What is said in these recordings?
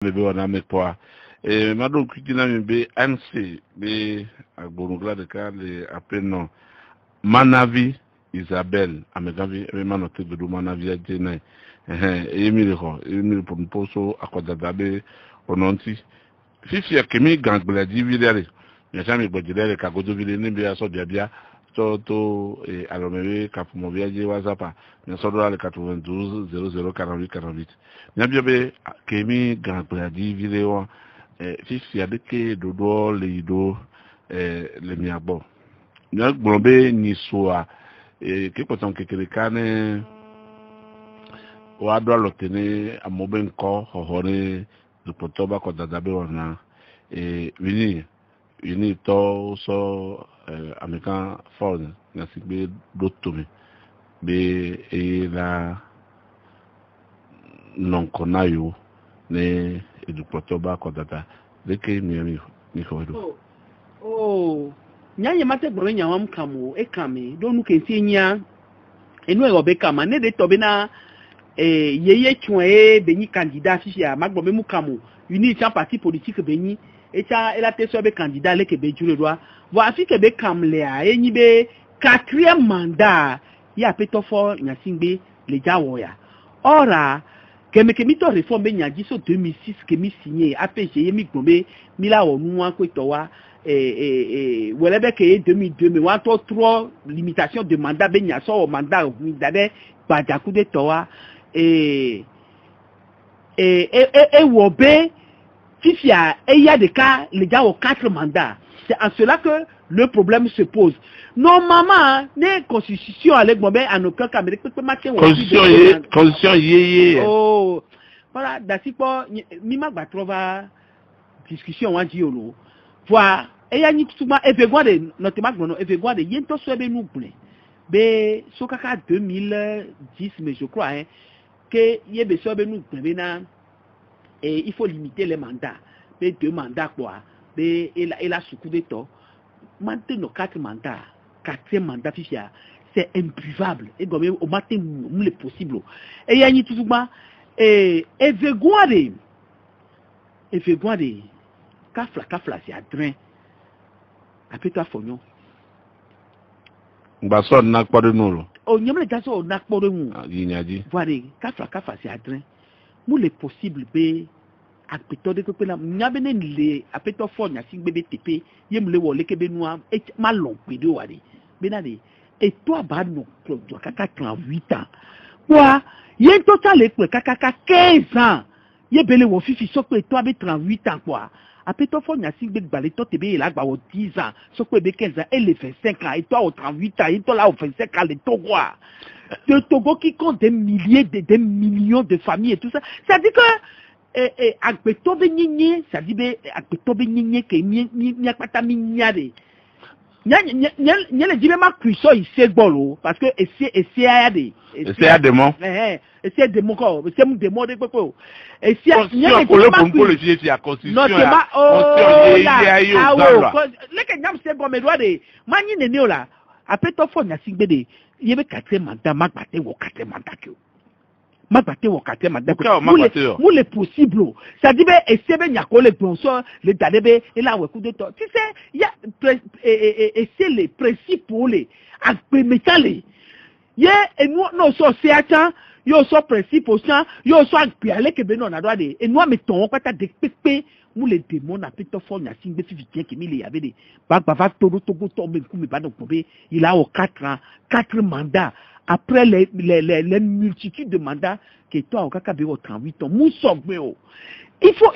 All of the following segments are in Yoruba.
bebe wana mekwa mado kikina mbe MC be agbonugla de ka le apeno Manavi Isabelle amegavi emano te do Manavi ajena emile pour poso akodada be ononti fifi akemi gangbla di videre ya sami gbojile ka godo vile ni be aso biabia to alomere kapumo viaje WhatsApp na sodo le 92 00 48 48 nyabiabe kemi gangbla di vidéo fifi adeke dodo leido le miabo nya gbonbe ni soa ke poton kekele kane wa do lotene amobe nko hohore du potoba ko dadabe ona vini to so american foreign na sigbe dotomi be la non konayo ne du potoba ko dada leke mi hodo nyanye mate gboro nyawam kamo ekame donu kensi nya enu e obe kama ne de tobe na yeye chwe benyi candidat fifi a magbo me mu kamo uni cha parti politique benyi echa elate so be candidat leke be jure doa vo afike be kamle a enyi be 4e mandat ya peto fo nyasingbe le jawo ya ora kemi to réforme be nyaji so 2006 kemi signé APG yemi gbombe mila wonu an ko to wa welebe ke 2002 mais wa to 3 limitation de mandat be nya so mandat mi dade bajaku de to wa wobe fifia ya de cas les gars ont 4 mandats. C'est en cela que le problème se pose. Normalement, les constitutions avec moi en aucun cas mais peut marquer constitution yeye. Oh voilà, d'asipo mima ba trova discussion wa diolo. Voilà, et ya ni tuma efegwa de notement non efegwa de yento sobe nous ple. Be sokaka 2010 mais je crois hein que yebe sobe nous ple na et il faut limiter les mandats. Mais 2 mandats quoi. Mais il a sous de temps. Maintenant 4 mandats, 4e mandat fichia, c'est imbuvable. Et comme au matin le possible. Et il y a ni tout ça et vegoade kafla c'est adrin. Après toi fognon. Baso na kpode nolo. O nyamle gaso na kpode mu. Yinyadi. Voilà, kafla c'est adrin. Mou le possible be apeto de ko na nyabene le apeto fo nya singbe be tepe yemle wo leke be noa e malon pe de wari benade et toi ba no do kaka 38 ans quoi yen total e kaka 15 ans yebele wo fifi so pe toi be 38 ans quoi apeto fo nya singbe gbale to tebe la gba wo 10 ans so pe be 15 ans et le 25 ans et toi au 38 ans et toi là au 25 ans le Togo de Togo qui compte des milliers des millions de familles et tout ça ça dit que agbeto be nyenye ça dit be agbeto be nyenye ke mi akpata mi nyade nya le dibe ma puissant ici gbolo parce que essayer ya de essayer de mon essayer de mon corps c'est mon démon de popo essayer nya le dibe ma pour le fier à constitution là le ke nyam se go me doit de manyi ne ne ola apeto fo nya singbe de yebe 4e mandat magbate wo 4e mandat ke magbate wo 4e mandat mo le possible ça dit be essayer be nyako le bonso le dadebe et là weku de to tu sais il y a c'est les principaux les agbe metale ye enu no so se ata yo so principaux ça yo so agbe ale ke be no na do de enu ameton kwata de pepe mo le démon na peto fo nya singbe fifitien ke mi le yave de bagba va togo to me ku me ba do pobe il a 4 ans 4 mandats après les multitudes de mandats que toi au kaka be 38 ans mou sogbe il faut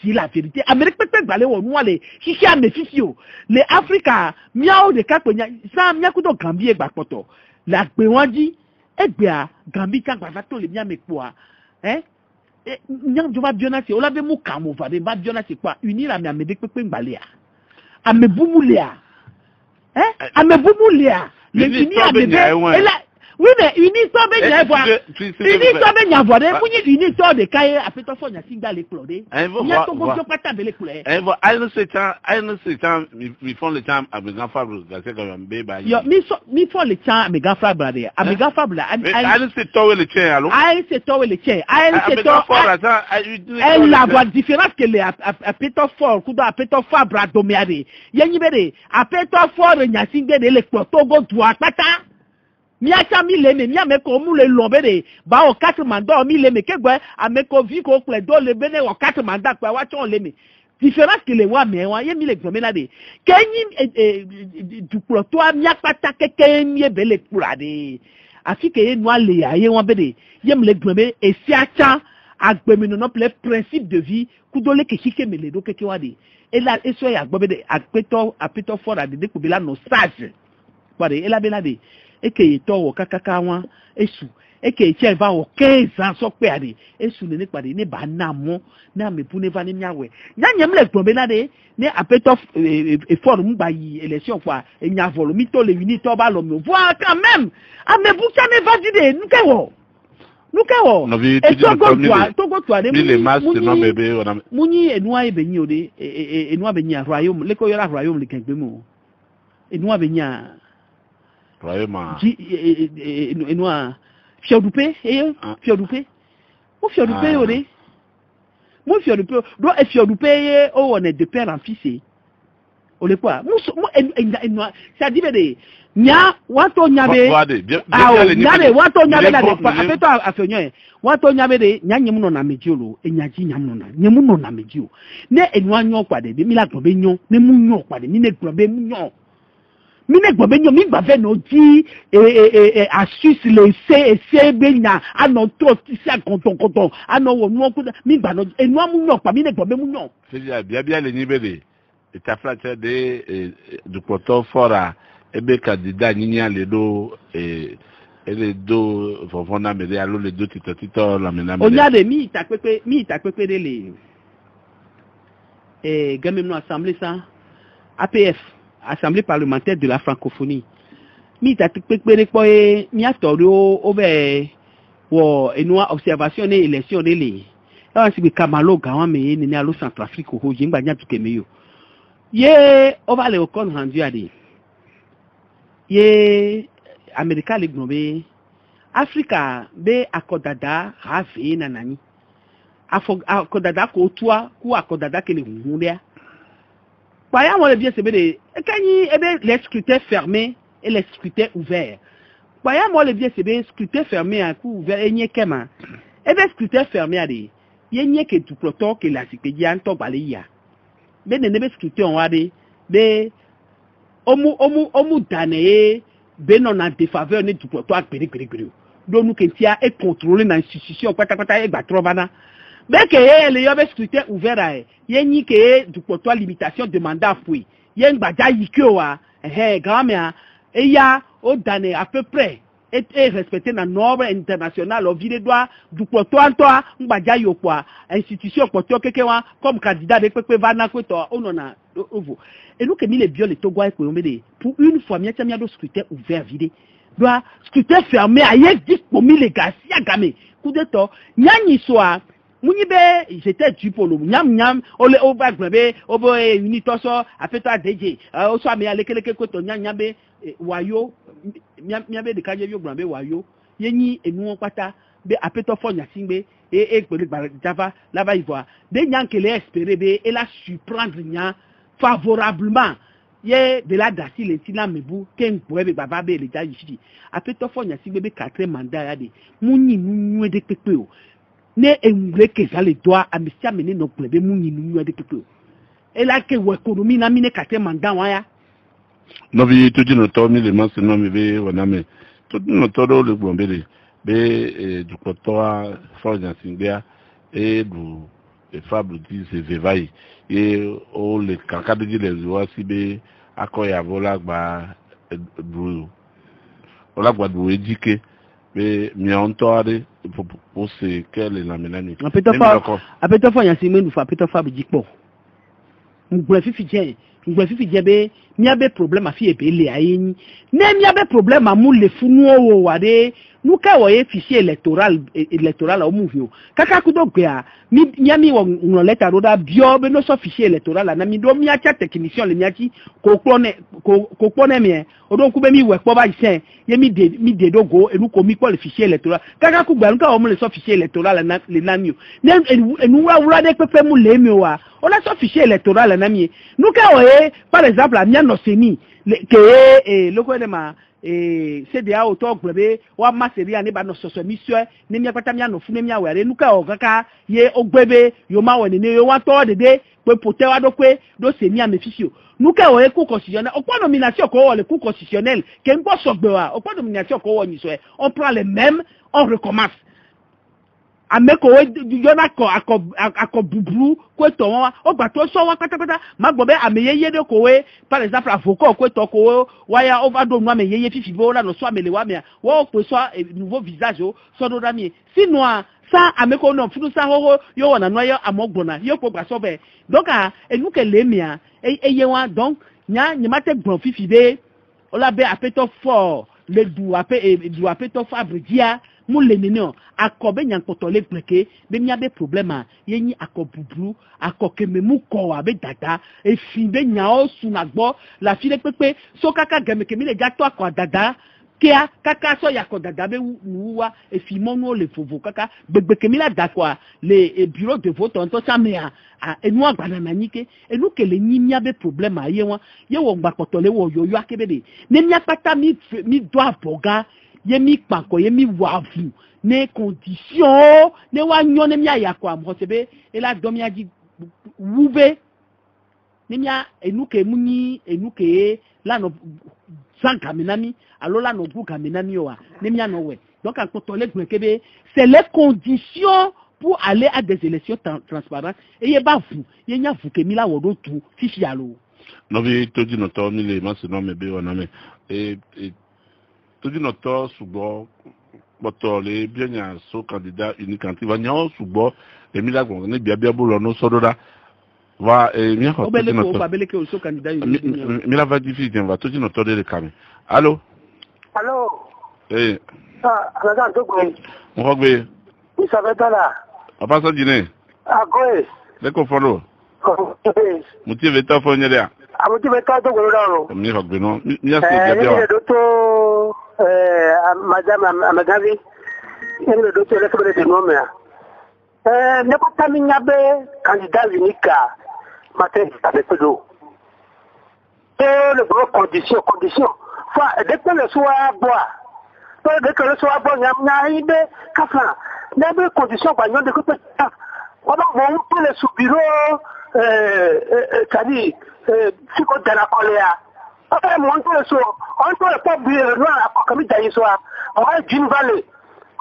dire la vérité Amérique peut-être balé on moi les chichi a mefifio les Africa miao de kakonya ça miaku do Gambie e gbapoto la gbe won di egbe a Gambie kan gba to le mia mepo nyam jo ba biona se o la be mu kamo va de ba biona se kwa unir ami amede pepe ngbale a amebumulia amebumulia le fini amede Oui, mais unissant ben voir. Unissant ben voir. Vous n'y unissant de cahier à péto fond, il y a singa les clodés. Il y a ton gros pas tabler les couleurs. Ce temps, ils font le temps à mes grands frères, c'est comme un bébé. Mi font le temps à mes grands frères, brother. À mes grands frères, c'est toi le tien, alors. C'est toi le tien. C'est toi. Elle la voix différente que les à péto fort, coup à péto fort, bradoméade. Yanibere, à péto fort, il y a singa de l'éclot, togo, droit, pata. Miacha mi leme mi ameko mu le lombe de ba o 4 mandat mi leme ke gbe ameko vi ko ple do le bene o 4 mandat pa wa chon leme différence que le wa me wa ye mi le gbome na de kenyi du proto mi apata keke mi be le kura de afi ke ye no ale ya ye won be de ye mi le gbome e si acha agbemi no ple principe de vie kudole ke hike me le do keke wa de e la eso ya gbome de apeto fora de ko be la no sage kwa de e la be la de eke to kakaka wan esu eke che va o 15 ans so pe ade esu ne pade ne ba na mo na me pu ne va ne miawe nya nyam le gbon be na de ne apeto e for mu ba yi election kwa enya volo mi to le uni to ba lo mi voir quand même a me bu cha ne va di de nukewo e to go to ade munyi enua e benyi ode enua benyi royaume le ko yora royaume le kengbe mu enua benya Vraiment. Et nous, Fiodoupé, Fiodoupé. Ou Fiodoupé, on est. Moi, Fiodoupé, doit être Fiodoupé, on est de père en fils. On est quoi? Moi, ça dit, mais, nya, wato nyabe. Nyabe, wato nyabe la de, apeto afenyo. Wato nyabe de, nya nyemuno na mejiolo, e nyaji nyemuno na mejio. Ne enwa nyo kwa de, mi la gbobe nyo, ne mu nyo kwa de, mi ne gbobe nyo. Mine gbobe nyo mi gbave no di astuce le se benya ano to ti se konton ano wo nu okuda mi gba no enu amu nyo pa mine gbobe mu nyo se bia le ni bele et ta frère de du poto fora ebe candidat nyinya le do ele do fofona me de alo le do tito la mena me onya de mi ta pepe de le gamem no assemblée ça APF Assemblée parlementaire de la francophonie. Mi ta pekpere po mi atori o be wo enua observation et élection de le. La si be Kamalo gawan me ni alo Centrafrique ho jingba nya tukeme yo. Ye over le okon handu ade. Ye America le gnobe Africa be akodada ha fe na nani. Akodada ko tua ku akodada ke le hundia. Par moi le bien c'est de les scrutins fermés et les scrutins ouverts. Par moi le bien c'est de scrutin fermé à coup ouvert et n'y kema. Et bien scrutin fermé à des y que du proto que la cipédia to balia. Ben ne scrutin on a des omu dané ben on a des faveurs ne du proto à péri. Donc nous qui a est contrôlé dans l'institution pata et batrovana. Mais que les yobes scrutin ouvert à yenni que du portoire limitation de mandat fouille yen baja yikoa grand-mère et ya au donné à peu près et respecté dans norme internationale au vide droit du portoire toi baja yokwa institution portoire kekewa comme candidat de pepe vana ko to onona ovo et nous que mi les biol les togo ko yomede pour une fois mi atia mi do scrutin ouvert vide doit scrutin fermé à yek 10 pour 1000 les gars si agame coup de to nyani soa Munibe, j'étais du polo, nyam, ole oba grebe, obo unitoso, afeto adeje, oso ame aleke koto nyabe, wayo, nyabe de kaje yo grebe wayo, yenyi enu pata, be afeto fo nyasingbe, pele java, la va y voir. De nyankele espérer be, et la surprendre nya, favorablement, ye de la dasi le tina mebu, ken boebe bababe le jayi, afeto fo nyasingbe be 4 mandat yade, muni nwe de pepeo. Ne emule que ça les doit à monsieur amener nos plébé mouni nous de tout et là que l'économie n'a mine 4 mandats waya no vi tout dit notre mi le mas no mi be wana me tout notre le bombele be du kotoa forja singia et du fable dit c'est vevaille et o le kakade dit les oasi be akoya vola gba du ola gba du éduquer mais mi ontore pour ce qu'elle est la mélanie apeta fa yansi menu fa apeta fa bijikpo ngbe fifi je be miabe problème afi ebele ayeni ne miabe problème amu le funu o wade nuka woye fichier électoral o muvio kaka kudo gbe mi nyami wo nleta roda bio be no so fichier électoral na mi do mi acha technicien le miachi ko kpone mi odo ku be mi we po ba isen ye mi de dogo enu ko mi po le fichier électoral kaka ku gba nka o mu le so fichier électoral na le na mi o ne enu wa wura de pepe mu le mi o wa o la so fichier électoral na mi nuka woye par exemple a mi no seni ke loko de ma CDA auto gbebe wa maseria ne ba no soso mission ne mi akata mi ano fune mi awere nuka o kaka ye ogbebe yo ma woni ne yo wa to dede pe pote wa do pe do se mi amefisio nuka o eku constitutionnel o pas nomination ko o le coup constitutionnel ke nbo sogbe wa o pas nomination ko o ni so on prend les mêmes on recommence ameko we yona ko bubru ko to won o gba to so wa pátápátá ma gbo be ameyeye de ko we par exemple avocat ko to ko waya overdose no ameyeye fifi bo la no so amele wa me wo pe so nouveau visage o so do dami sinon ça ameko no funu sa ho yo wona no yo amogbona yo ko gba so be donc enu ke le mia eye wa donc nya mate gbon fifi be o la be apeto fort le du apeto fabridia mu le nene akobe nyankoto le pleke be mi abe problème yenyi akobubru akokeme mu ko wa be dada e fi be nya o sunagbo la fi le pepe so kaka game kemi le gato akọ dada kia kaka so yakọ dada be wuwa e fi monu le fovo kaka gbegbe kemi la dakwa le bureau de vote on to chamea enu agbana na nyike enu kele nyi mi abe problème aye won ye wo gbapoto le wo yoyo akebede ne mi apata mi do aboga ye mi panko ye mi wavu ne condition ne wa nyon ne mi ayako amosebe e la domi aji wube ne mi enuke munyi enuke la no zanka menami alo la no buka menami wa ne mi no we donc en contrôler kebe c'est les conditions pour aller à des élections transparentes et ye ba vous ye nya vous ke mi la wodo tout fifi alo no bi toji no to mi le ma se no me be wona me toji no to subo boto le bien ya so candidat unique anti va nyawo subo e mi la gon ne bia bo lo no sododa va mi ko toji no to babele ke so candidat unique mi la va difficile va toji no to de kame allô alaga to gbe mo gbe ni sabetala papa so jine akoe le ko folo mo ti veta fo nyere a mo ti veta to gbe ro mi ko gbe no mi ase bia wa to madame amagavi ele do to le ko de no me ne ko tami nyabe candidat unique matin avec do le gros condition fa dès que le soir bois dès que le soir bois nya ibe kafa na be condition ba nyon de ko ta on va monter le sous bureau si ko dara kolea on va monter le sous on peut pas bureau noir comme d'ailleurs soir on va d'une vallée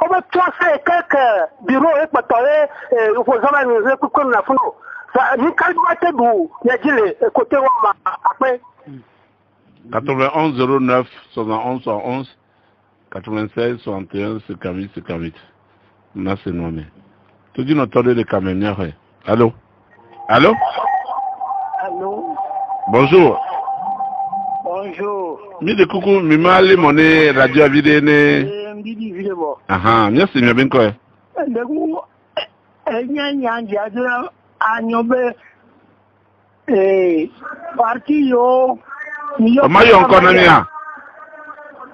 on va tracer quelques bureaux et patouiller il faut jamais nous pour qu'on la funo ça ni quand doit te dou ya jile côté wa après 91 09 71 111 96 61 58. Là, c'est nommé. Tu dis notre de caméra. Allô? Allô? Allô? Bonjour. Bonjour. Mi de coucou, mi mali monnaie radio vidéo ne. Mbidi vidéo. Aha, merci, mi bien quoi? Ndegu enya njadura anyobe parti yo. Omayo encore na mia.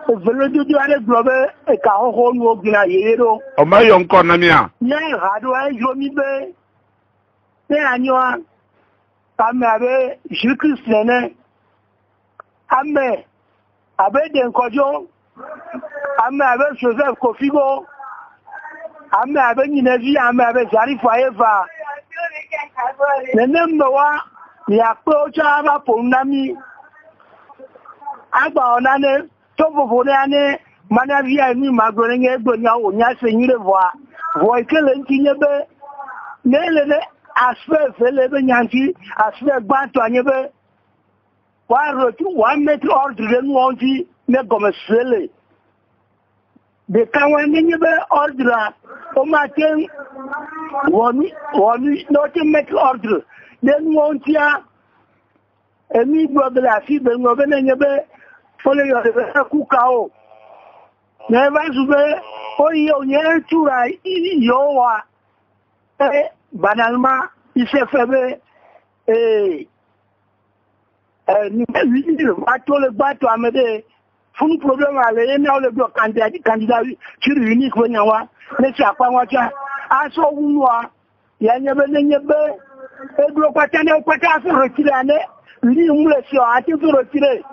Velo du ale globe e ka ho no gina yero. Omayo encore na mia. Nya hado ai jomi be. Te anyoa. Ame abe Jésus Christ ame abe Denkojo. Ame abe Joseph Kofigo. Ame abe Ninevi, ame abe Zarifa Eva. Nene mwa ya ko cha ba ponami. Agba onane to bobone ane mana via ni magore nge gbonya onya se nyire vo ikele ntinye be nele aspe fele be nyanti aspe gbanto anyebe wa rotu 1 metre ordre nu onti ne gomesele de kawa nyebe ordre o matin woni no te metre ordre de nu ontia emi gbo be la fi be ngo be ne be fole yo de ku ka o ne va su be o yo nye tura yo wa banalement il s'est fait ni bateau le bateau amede fun problème ale ye na le bloc candidat sur unique ko nyawa ne si apa wa cha aso wunwa ya nyebe ne nyebe e bloc patane o pata se retirer ne li mu le si a ti retirer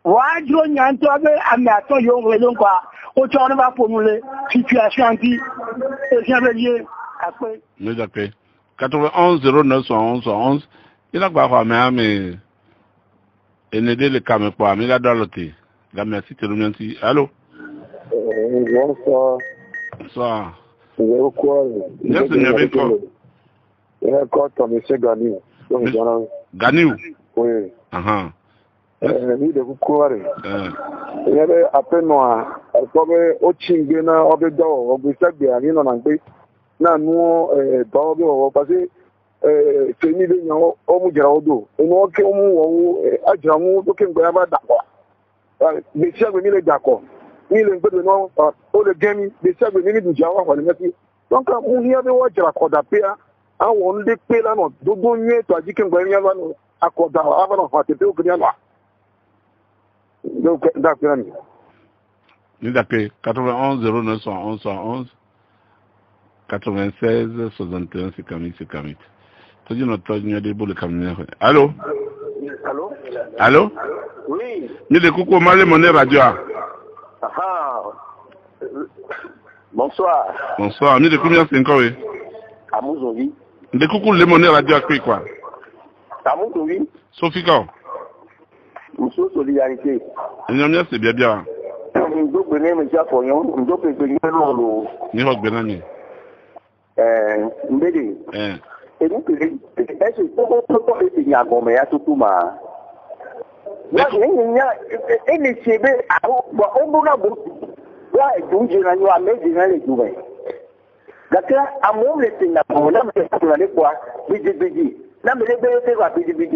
wa jo nyanto be ame ato yo ngwe kwa o cho ne ba formule situation anti et j'avais après mais d'accord 91 09 11 11 il a pas mais enede le kame kwa mi la dalote la merci te remercie allô bonsoir bonsoir vous quoi merci bien quoi quand monsieur Ganiou Ganiou oui oui de vous quoi il y avait appel moi comme au chingena obedo obisagbe ani no na gbe na nu do bi o parce que c'est ni de yan o mu jara odo enu o ke o mu wo ajira mu to ke ngba ba dapo be se agbe ni le jako ni le ngbe no o le gemi be se agbe ni du jawa ko ni meti donc mu ni be wo jara ko da pe awon le pe la no dodo nye to aji ke ngba ni ba no akoda aba no fa te pe o ke ni ala donc d'accord ni d'accord 91 09 11 11 96 61 58 Toji no toji de bole kamnya. Allô? Allô? Allô? Oui. Ni de kuku male monne radio. Ah. Bonsoir. Bonsoir. Ni de combien c'est encore oui? Amuzongi. De kuku le monne radio quoi? Amuzongi. Sophie quoi? Monsieur solidarité. Nyamia c'est bien. Ndo bene me ja fonyo, ndo pe pe no lo. Ni ho benani. Mbede. Et donc, est-ce que c'est une agomé à tout ma. Moi, il est chez on a beaucoup. Là, donc, je n'ai pas mis les doubles. D'accord, à mon laissé, on a mis quoi, bidi. Là, mais les bébés, va bidi. Et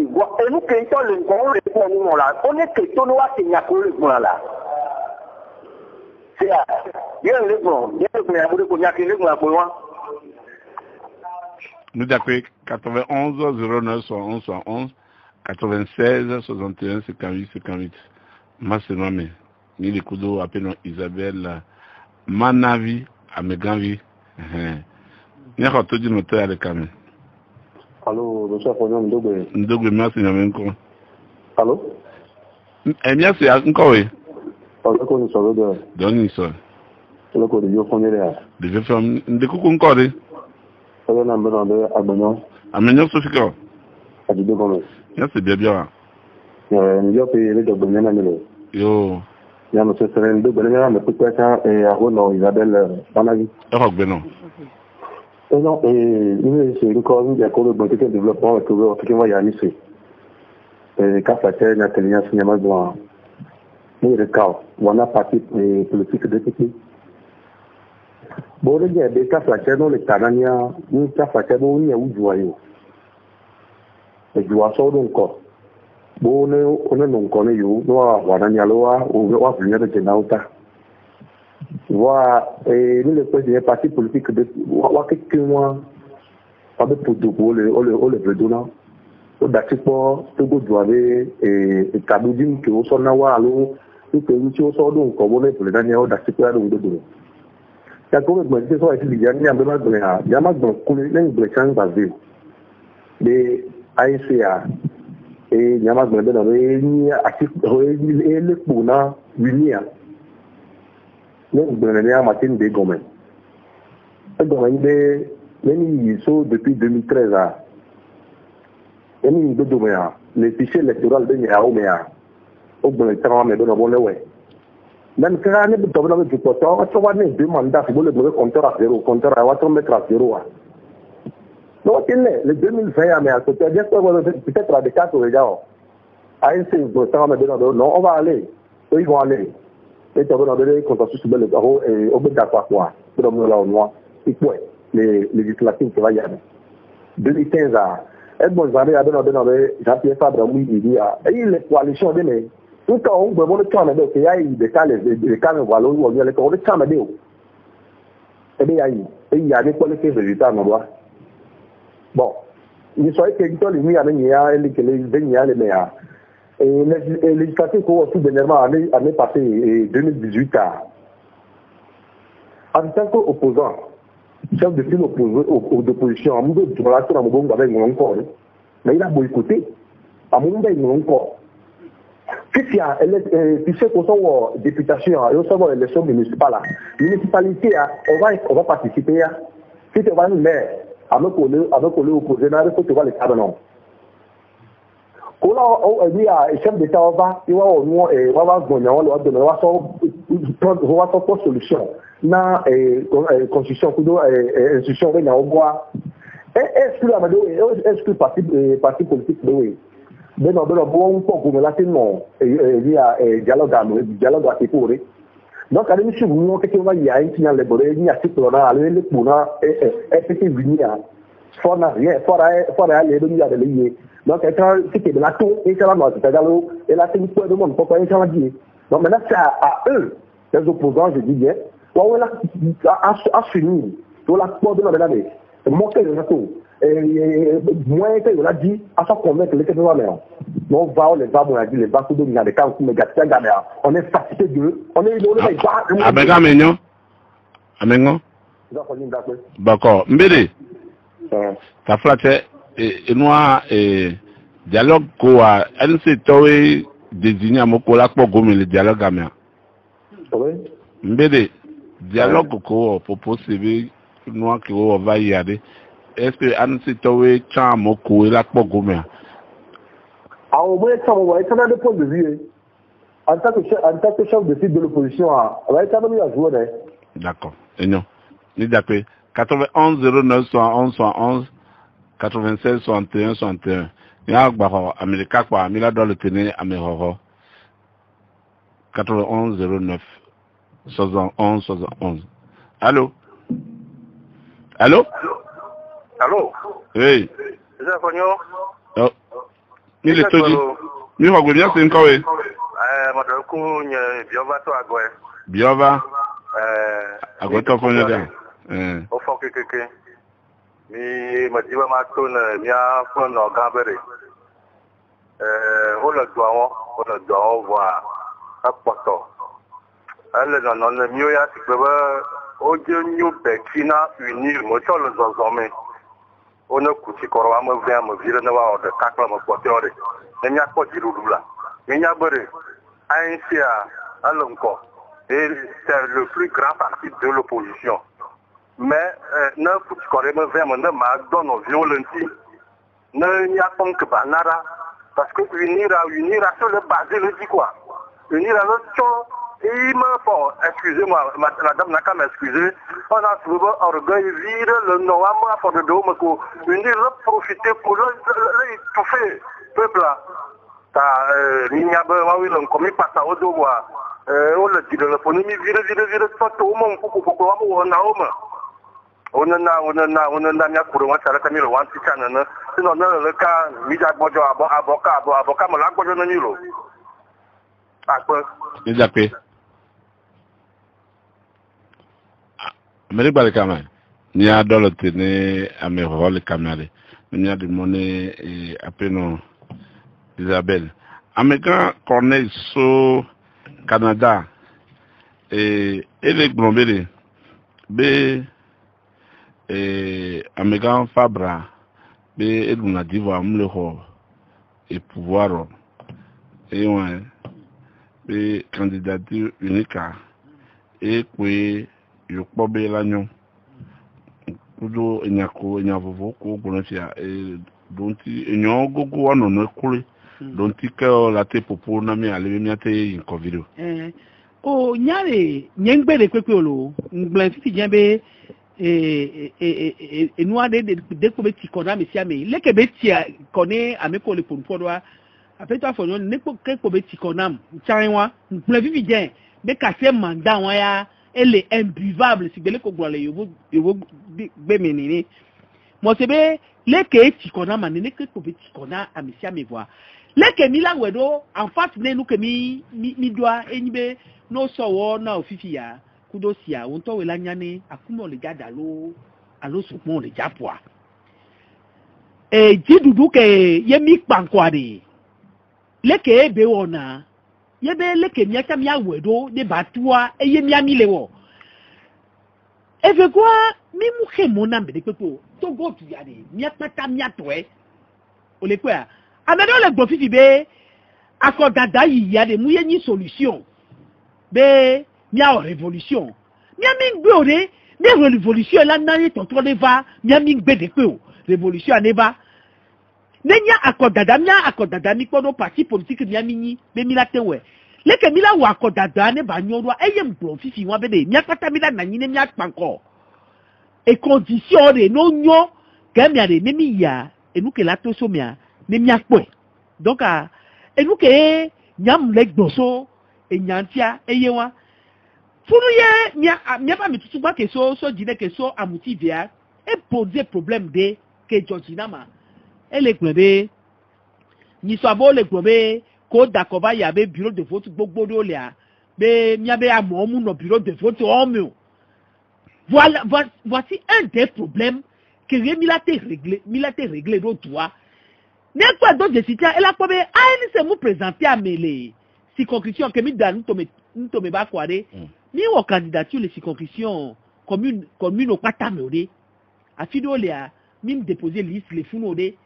nous, quand le grand répond, là, on est que ton noir, c'est une accolade, là. C'est là. Bien le bon, bien le bon, il y a que le bon, pour moi. Nous d'accord 91 09 11 11 96 61 58. Moi c'est moi mais ni les kudo appelons Isabelle Manavi à Meganvi. Ni a tout dit notre à l'écran. Allô, le chef on Ndogbe merci nyamenko. Allô? Emia c'est encore oui. Allô ko ni sọ̀rọ̀ de. Doni so. Le ko de yo fon ile a. De femme de kuku encore. Oyo na mbona de agbanyo. Amenyo Sofika. Adido gomo. Ya c'est bien. Yo pe le do gbenya na mele. Yo. Ya no se sere ndo gbenya na me puta ka ahono Isabelle Manavi. Rock beno. Non, il c'est encore une des cours de développement que vous avez voyé à Nice. Quand ça tient à tenir un cinéma devant le cas, on a parti politique de petit. Bon, il y a des cas ça tient dans les Canadiens, une cas ça tient dans où joyeux. Et je vois ça encore. Bon, on est non connu, nous avons un dialogue, on va venir de Genauta. Wa le président parti politique de wa quelqu'un pas de pour le vedona o dakipo to go duave kadujim ke o so na wa lo ke nchi o so do ko bo le président o dakipo ya do do ya ko me se so ati ya ni ambe ma do ya ma do ko le ni chan bazil de ICA ya ma do na ni ati le puna winia le Martin de Gomen. Depuis 2013, le fichier électoral de Niaomea, au bon temps, mais dans le bon way. Même si on est dans le porteur, on va deux mandats pour le mauvais compteur à zéro, compteur à 4 mètres à zéro. Donc, le 2020, mais à côté, peut-être à des cas au regard. À un seul temps, non, on va aller. Ils vont aller. Et tu vas donner consensus sur le barreau et au bout d'accord quoi. Pour le moment, il faut les législatives qui vont y aller. 2015, bon j'avais j'appuyais pas dans il a et les coalitions de mais tout quand on veut le temps de qu'il y a des cas les cas voilà où on est le temps de et bien il y a des qualités résultats non doit bon il soit que tout les mis à les que les derniers les meilleurs et les législatives qu'on tout dernièrement année passée 2018 en tant qu'opposant chef de file d'opposition, à mon dos de relation à mon bon avec mon corps. Mais il a boycotté. À mon bon mon corps. Puis c'est pour son députation, et aussi pour l'élection municipale. Municipalité, on va participer. Si tu vas nous mettre à me coller opposé, il faut que tu vas les cadres non. Quand on dit à chef d'État, on va solution. Na constitution kudo institution be na oboa exclu amado exclu parti politique we be no bon po ko la tin no dialogue à pour donc à l'émission nous que va y a un signal le ni à titre na le puna petit vinia fora les deux milliards de liés donc quand c'était de la tour et ça va nous tagalo et la c'est pour de monde pour pas ça va dire donc maintenant c'est à eux les opposants je dis bien on a fini pour la porte de la belle monter le retour moins que on a dit à ça convaincre les Camerounais on va les va on a dit les va tout donner des camps mais on est fatigué de on est abega menyo amengo d'accord mbele ta flate et noa dialogue ko a NC towe désigné amoko la po gomi le dialogue amia mbele dialogue ko propose be noa ki o va y aller est-ce que NC towe cha moko la po gomi au moins ça on va être dans le point de vue en tant que chef de file de l'opposition on va être dans à jouer d'accord et non ni d'accord 91 09 71 71 96 61 61 ya gba America kwa mi la do le tenir amehoro 91 09 71 71 allô oui c'est Fonyo oh ni le toji mi wa gbe se nko we madoku nye biova to agwe biova agwe to Fonyo da o fo kekeke mi madiwa ma to na mi a fo no gabere o le do awon wa apoto ale no no mi o ya ti pe o je nyu bekina unir mo to le zozome o ne kuti koro wa mo via mo vire na wa o de kakla mo poteore ne mi akpo dirulula mi nya bere ainsia alonko et c'est le plus grand parti de l'opposition. Mais ne faut me faire mon McDonald's violenti ne n'y a pas que banara parce que unir à sur le basé le dit quoi unir à l'autre il me faut excusez-moi madame n'a qu'à m'excuser on a souvent orgueil vide le noir pour de dos mais unir profiter pour l'étouffer peuple là ta il n'y a pas oui le commis pas ça au dos on le dit de l'économie vide tout le monde pour on a homme on a mis à courir on s'arrête à mille one six channel sinon le cas mis à bojo avocat me l'a bojo na nilo akpo exactement mais le kama ni a dans le tenir à mes rôles camarades ni a demandé et après non Isabelle Américain Corneille so Canada et les Glombele be Américain Fabra be Eduna Diva Mleho et pouvoir et ouais be candidature unique et puis yo pobe lanyo kudo enyako enyavovo ko bonafia donti enyo gogo wano no kule donti ka la te popo na mi ale mi ate in video o nyare nyengbere kwekwe olo ngble fifi jembe enua de ko beti kona me sia me leke beti kone ameko le ponpodwa apeta fonyo ne ko beti konam chanwa ngble fifi jen be kase mandat wa ya elle est imbuvable si belle ko glole yo be menini mo sebe leke tikona mane leke ko tikona amisia me voir leke mi la wedo en face ne nous que mi doit enibe no sowo na ofifia kudo sia wonto we la nyane akumo le gada alo sopon le japwa jidudu ke yemi kpankwade leke ebe wona yebe leke mi aka mi awedo de batua yemi amilewo eve kwa mi muke mona mbede pepo to go to yade mi akata mi atoe ole kwa amede ole gbo fifi be akodada yi yade mu yenyi solution be mi a révolution mi ami gbe ore ni révolution la nani tonto le va mi ami gbe de pe o révolution aneva nenya akodada mi kodo parti politique mi ami ni be mi la tewe leke mi la wa akodada ne ba nyoro eye mbro fifi wa be de mi akata mi la nanyi ne mi akpanko et condition de no nyo ke mi ade mi ya enu ke la to so mi a ne mi akpo donc enu ke nyam le gboso enyantia eyewa funu ye mi ba mi tutu ba ke so dine ke so amuti via et poser problème de ke Georgina ma ele gbe ni so abo le gbe ko dakoba ya be bureau de vote gbogbo do le a be mi abe amo mu no bureau de vote o mi. Voilà, voici un des problèmes que Milate réglé d'autres toi. N'est pas d'autres décisions. Elle a pas bien, c'est nous présenter à mes circonscriptions que nous tombe pas quoi de. Ni aux candidatures les circonscriptions commune au Katamode. À Fido Léa, même déposer liste les founodé.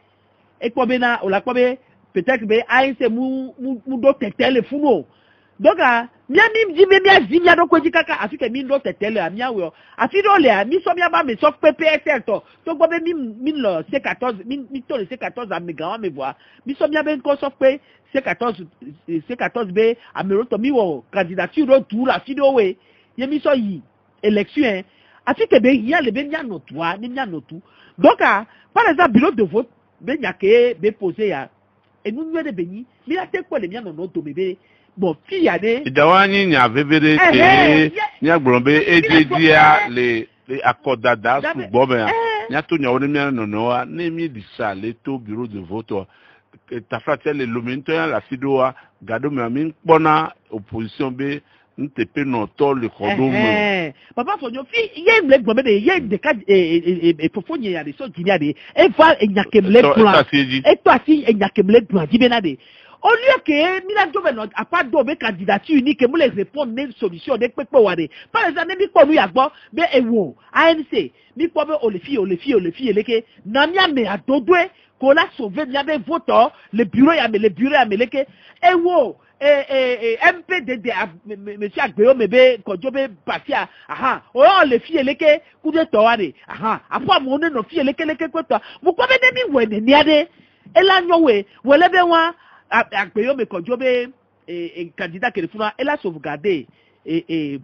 Et quoi bien, on l'a quoi bien, peut-être bien, c'est nous d'autres les founos. Donc, miami dit mia donc quoi kaka afike mi ndo tetele amia wo afido le mi so mia ba me so PPSL to go be mi lo C14 mi to le C14 amiga me voir mi so mia ben ko so pe C14 be amero to mi wo candidature do tour afido we ye mi so yi élection afike be ya le be nya no toi ni nya no tout donc par exemple bureau de vote be nya ke be poser ya et nous de beni mi la te ko le mia no to bebe. Bon, qui y a des. Idawani nya vevere ke nya grombe ejedia le accordada su bobe nya to nya woni mi no na mi disa le to bureau de vote ta fratel le lumento ya la fidoa gado mi ami pona opposition be ntepe no to le kodo mo papa fonyo fi ye le grombe de ye de ka e fofonye ya de so ginia de e va enyakemle plan e to asi enyakemle plan dibenade. Au lieu que Milan Jovenot a pas d'obé candidature unique, nous les répondre une solution de quoi wade. Par exemple, mi ko nous yagbo be ewo ANC, mi ko be olefi leke namia me adodwe ko la sauver nya be voto le bureau ya leke ewo MPDD monsieur Agbeyo mebe ko jobe parti aha o olefi leke ku de to wade aha apo mo ne no fi leke ko to mo ko be mi wene ni ade ela nyowe wele be wa Agbeyo me kojobe candidat que le funa elle a sauvegardé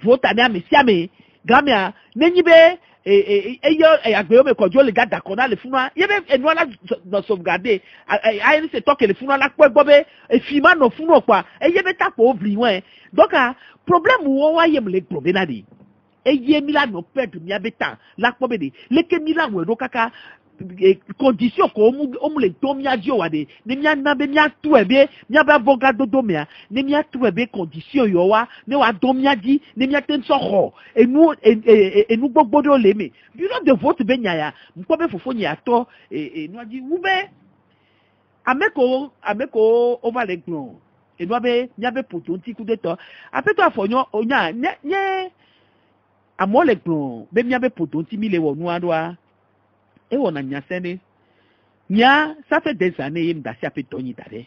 vote année à messiame gamia nenyibe Agbeyo me kojo le gars d'accord le funa yebe enwa la sauvegarder ayi se toke le funa la kwa bobe e fima no funa kwa yebe tapo obliwen donc problème wo wa yem le problème nadi yemi la no perdre mi abeta la kwa be de le ke mi la we do kaka condition ko o le to mi adio wade ne mi na be mi atu ebe mi aba boga dodo mi ne mi atu ebe condition yo wa ne wa do mi adi ne mi aten so ho enu gbogbo do le mi bureau de vote be nya ya mko be fofo nya to enu adi ube ameko over le glon enu abe nya be potonti ku de to apeto afonyo onya nye amole glon be nya be potonti mi le wonu adwa et on a nyasene nya ça fait des années yem dasi ape toni dare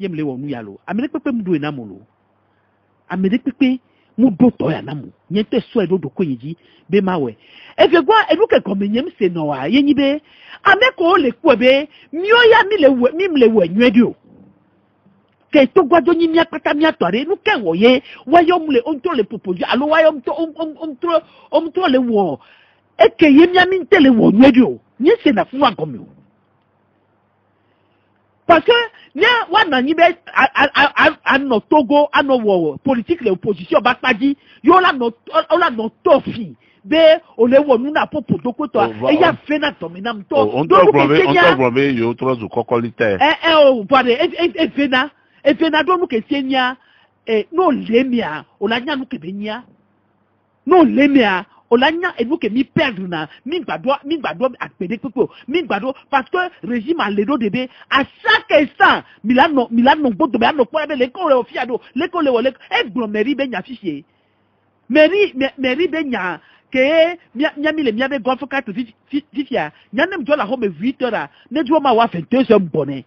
yem le wonu yalo amene pepe mdu enamolo amene pepe mudo to ya namu nyete so edo do koyiji be mawe e fe gwa edu ke komenyem se no wa yenyi be ameko le ku be mio ya mi le we nwedio ke to gwa do nyi mi apata mi atore nu ke wo ye wa yom le onto le proposer alo wa yom to omtro le wo e ke yemi ami tele wo nwedio ni se na fun agomi o parce que nya wa na nyi be ano Togo ano wo politique le opposition ba paji yo la no tofi be ole wo nu na popo do ko to e ya fe na to mi na mto on to grobe yo to zo kokolite o pade e fe na do nu ke senya no lemia o la nya nu ke benya no lemia o la nya e nu ke mi perdre na mi gbado apede popo mi gbado parce que régime a ledo debe à chaque instant milano gbodo be ano po ebe le ko re ofiado le ko le wo le e gbro meri be nya fichie meri be nya ke nya mi le mia be go foka to fifia nya nem jo la home 8 heures ne jo ma wa 22 heures bonne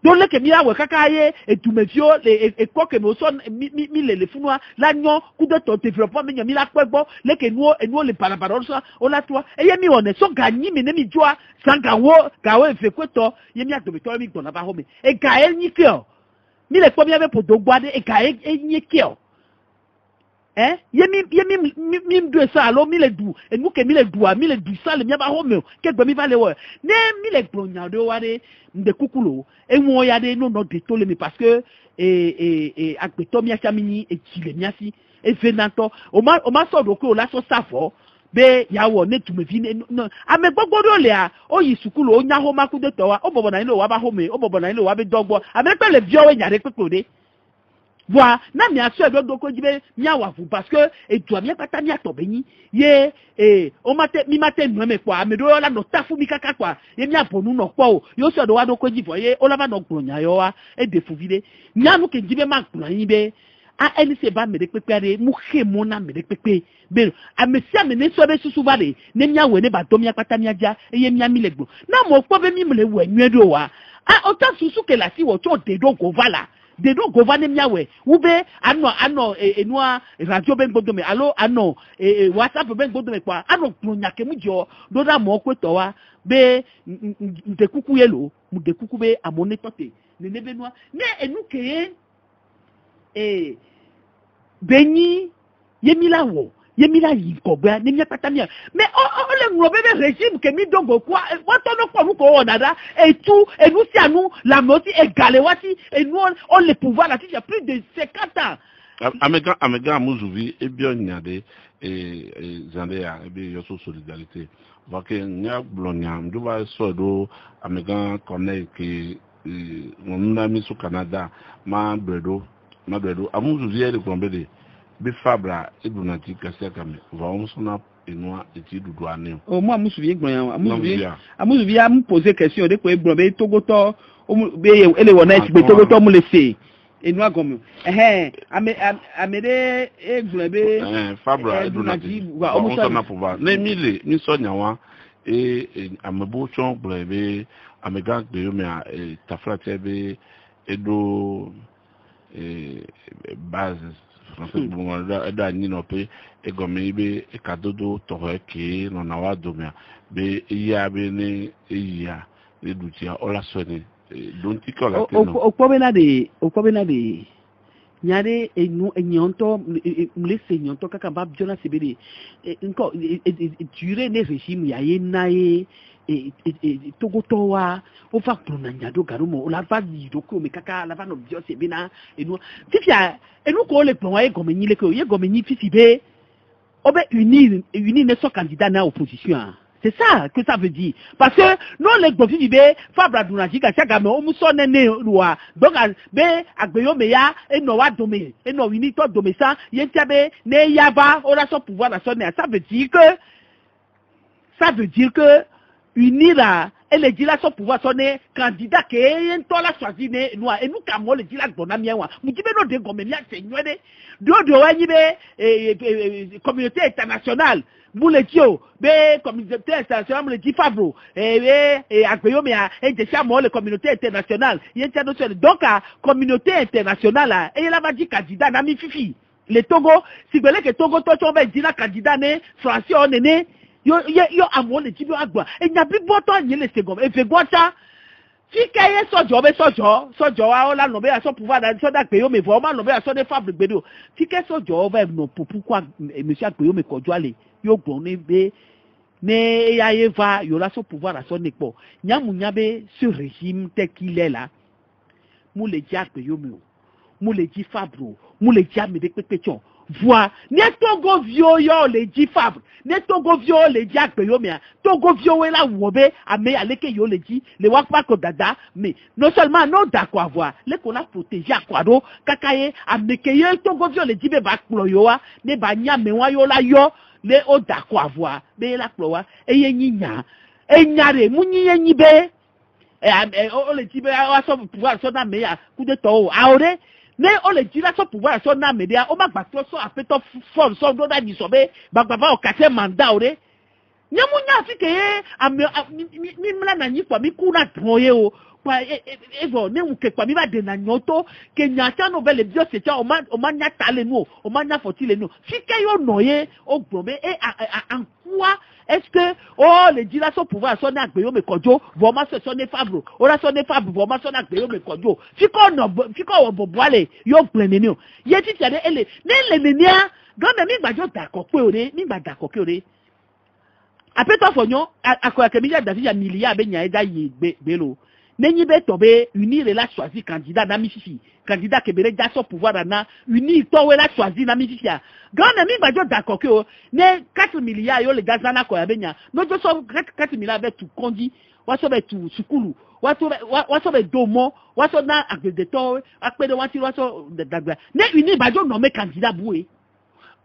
donc le ke mi awe kaka ye etumefio le ko ke no so mi le funwa la nyon ku de ton développement mi la pegbo le ke nuo le parapara so o la toi e ye mi one so ganyi mi ne mi joa sangawo gawo efe kweto ye mi adobe to mi gbona ba home e ga enyi ke o mi le po mi ave podo gbade e ga enyi ke o ye mi do ça alors mi le du et nous que mi le du ça le mi ba home ke gbe mi va le wo ne mi le gbronya do wa de nde kukulo e won ya de no de to le mi parce que agbeto mi achamini e chile mi asi e fenato o ma so do ko la so safo be ya wo ne tu me vi no ame gbogbo do le a o yi sukulu o nya ho ma ku de to wa o bobo na ile wa ba home o bobo na ile wa be dogbo ame pe le vi o we nya de pepo de voilà na mi aso edo doko jibe mi awafu parce que etu ami pata mi atobeni ye o mate mi mate nu me kwa me do la no tafu mi kaka kwa ye mi aponu no po yo so do wa doko jibo ye o la ba no gbonya yo wa e defu vide mi anu ke jibe ma gbonya yin be a eni se ba me de pepe re mu he mo na me de pepe be a me si ame ne so be susu ba de ne mi awe ne ba do mi pata mi aja ye mi ami legbo na mo po be mi mle we nwedo wa a o ta susu ke la si wo to de do go vala de do govane miawe ube ano enua radio ben gbodome alo ano WhatsApp ben gbodome kwa ano knunya ke mujo do da mo kweto wa be ndekuku yelo mudekuku be amone tote ne nebenua ne enuke benyi yemilawo yemila yi kogba ne mi patamia mais o le ngro bebe régime ke mi dongo kwa wato no kwa mu ko onada etu si anu la moti égale wati enu on le pouvoir là il y a plus de 50 ans amega muzuvi ebio nyade zande ya ebi yo so solidarité va que nya blonya nduba so do amega connect ke ngona mi su Canada ma bredo amuzuvi ele kombede be fabra edunati kasia kame va on sona enua eti dudu ane o mo amusuvi egbon amusuvi am poser question de ko egbon be togoto be ele wona eti be togoto mu le se enua gomo amede egbon be fabra edunati va on sona pouvoir ne mile mi so nyawa amebo chon blebe amega de yo me tafrate be edo base bon da ni no pe egomi be kadodo to ke no na wa domia be iya be ni iya edutia ola soni don ti ko la teno okobena de nyare enu enyonto mle senyonto kaka bab jona sibiri nko ture ne régime ya yenae togoto wa o fa pronanya do garumo o la va yido ko me kaka la va no bio se bina enu fifia enu ko le plon wa gomenyi le ko ye gomenyi fifi be obe unir ne so candidat na opposition. C'est ça que ça veut dire. Parce que non les gofifi be Fabra Dunaji ka chaka me o muso nene loi. Donc be agbeyo me ya eno wa dome eno wini to dome ça yentia be ne yaba o la so pouvoir la sonner. Ça veut dire que unir la et les dit là son pouvoir sonner candidat que yen to la choisi ne noa et nous kamo le dit là bona mienwa mudibe no de gomme mia senyode do wani be communauté internationale Bouletio, be communauté internationale, le dit Fabro, agbeyo me a déjà mo le communauté internationale, yenta no donc la communauté internationale et la va dit candidat na mi fifi. Le Togo, si vous voulez que Togo to va dire candidat né français on né yo amo le tibi agba e nya bi boto anye le segom e fe gwata ti kaye sojo wa o la no be aso pouvoir da so da pe yo me vo ma no be aso de Fabro gbedo ti ke sojo va no pourquoi monsieur agbe yo me kojo ale yo gbon ni be ne ya ye va yo la so pouvoir aso nepo nya be ce régime tel qu'il est là mu le di agbe yo me mu le di Fabro mu le di ame de pepetion voix ne Togo vio yo le di fabre ne Togo vio le di agbeyo me Togo vio we la wobe ame aleke yo le di le wakpa ko dada mais non seulement non d'accord voir le qu'on a protégé akwado kakaye ameke yo Togo vio le di be ba klo yo wa ne ba nya me wa yo la yo le o d'accord voir be la klo wa eye nyinya enyare munyi nyi be o le di be wa so pouvoir so na me ya coup de to aore ne o le dira so pouvoir so na media o ma gbato so apeto force so do da ni so be bagbaba o kase manda ore nyamu nya fi ke mi mla na nyi kwa mi ku na toye o kwa evo ne u ke kwa mi ba de na nyoto ke nya cha no be le bio se cha o ma nya tale nu o ma nya fotile nu fi ke yo noye o gbobe ankwa est-ce que le dira so pouvoir so na gbeyo me kojo vo ma so ne fabro ora so ne fabro vo ma so na gbeyo me kojo fiko boboale yo pleneni o ye ti tade ele ne le nenia gbe mi gbajo d'accord pe ore mi gba d'accord ke ore apeto fonyo akoya ke mi ja davi ya milia be nya eda ye gbelo nenyi be tobe unir la choisi candidat na mififi candidat ke bere ja so pouvoir na unir to we la choisi na mififi grand mi gbajo d'accord ke o ne 4 milliards yo le gazana ko ya benya no jo so 4 milliards be tu kondi wa so be tu sukulu wa so be domo wa so na agde to akpede wa ti wa so dagba ne unir gbajo no me candidat boué